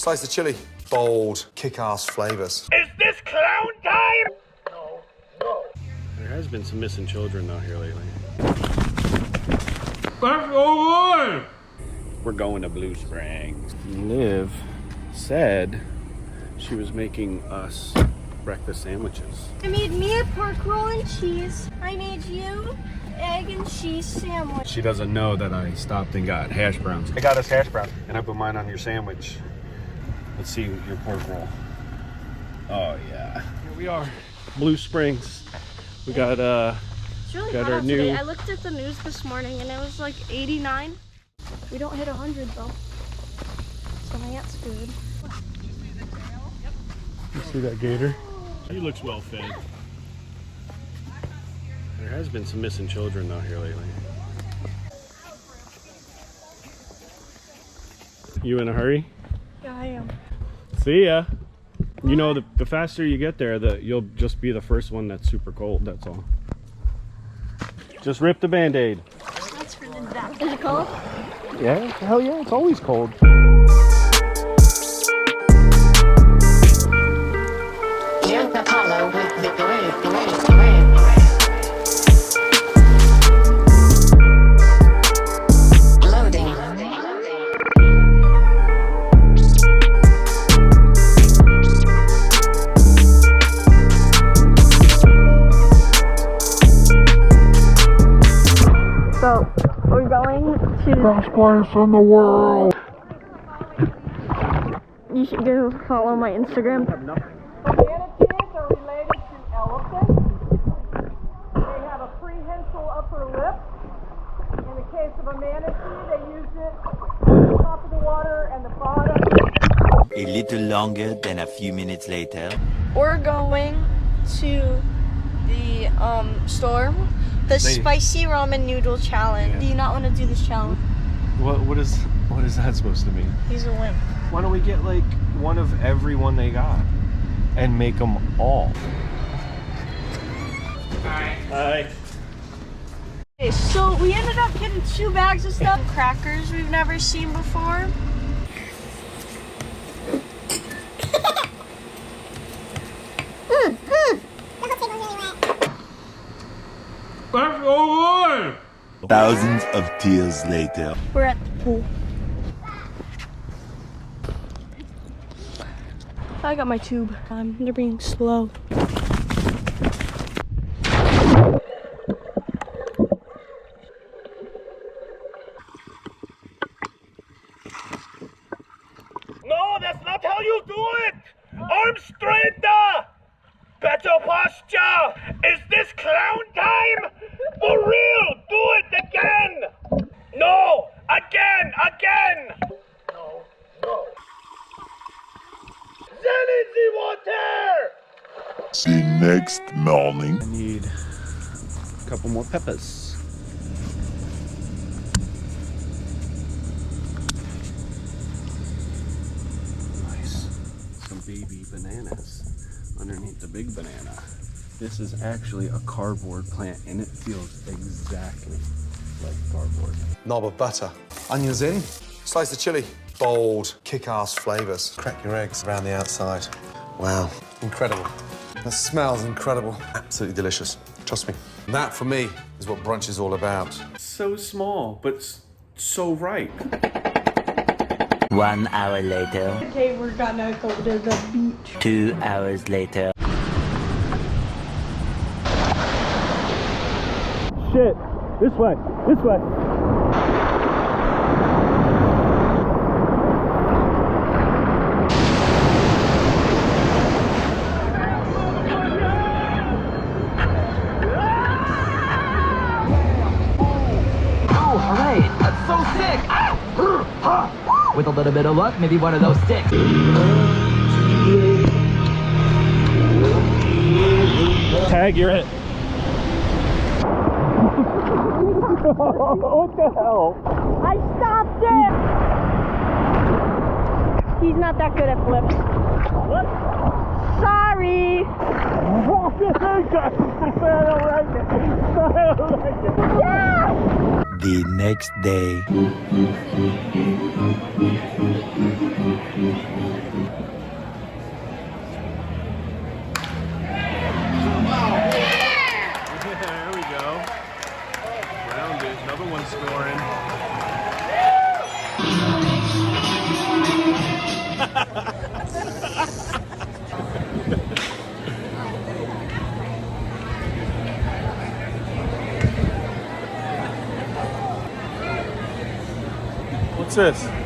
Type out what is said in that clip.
Slice of chili. Bold, kick-ass flavours. Is this clown time? No, no. There has been some missing children out here lately. Let's go on! We're going to Blue Springs. Liv said she was making us breakfast sandwiches. I made me a pork roll and cheese. I made you egg and cheese sandwich. She doesn't know that I stopped and got hash browns. I got us hash browns, and I put mine on your sandwich. Let's see your pork roll. Oh yeah. Here we are, Blue Springs. We got It's really got hot our out new. today. I looked at the news this morning and it was like 89. We don't hit 100 though. So that's good. You see that gator? He looks well fed. There has been some missing children out here lately. You in a hurry? Yeah, I am. See ya. You know, the faster you get there, you'll just be the first one that's super cold, that's all. Just rip the Band-Aid. That's really bad. Is it cold? Yeah, hell yeah, it's always cold. Young Apollo with the great. Loading. So, we're going to... Best place in the world. You should go follow my Instagram. Manatees are related to elephants. They have a prehensile upper lip. In the case of a manatee, they use it on the top of the water and the bottom. A little longer than a few minutes later. We're going to the store. The spicy ramen noodle challenge. Yeah. Do you not want to do this challenge? What is that supposed to mean? He's a wimp. Why don't we get like one of every one they got and make them all? Hi. Okay, so we ended up getting 2 bags of stuff. Crackers we've never seen before. Let's go on! Thousands of tears later. We're at the pool. I got my tube. They're being slow. No, that's not how you do it! Arms straighter! Better posture! Is this clown time? For real! Do it again! No! Again! No, no. Zen water! See next morning. I need a couple more peppers. Nice. Some baby bananas underneath the big banana. This is actually a cardboard plant and it feels exactly like cardboard. Knob of butter. Onions in. Slice of chili. Bold, kick-ass flavours. Crack your eggs around the outside. Wow, incredible. That smells incredible. Absolutely delicious. Trust me. That, for me, is what brunch is all about. So small, but so ripe. 1 hour later. Okay, we're gonna go to the beach. 2 hours later. Shit! This way! This way! With a little bit of luck, maybe one of those sticks. Tag, you're it. What the hell? I stopped it! He's not that good at flips. What? Sorry! Yeah! The next day. There we go. Round it. Another one scoring. What's this?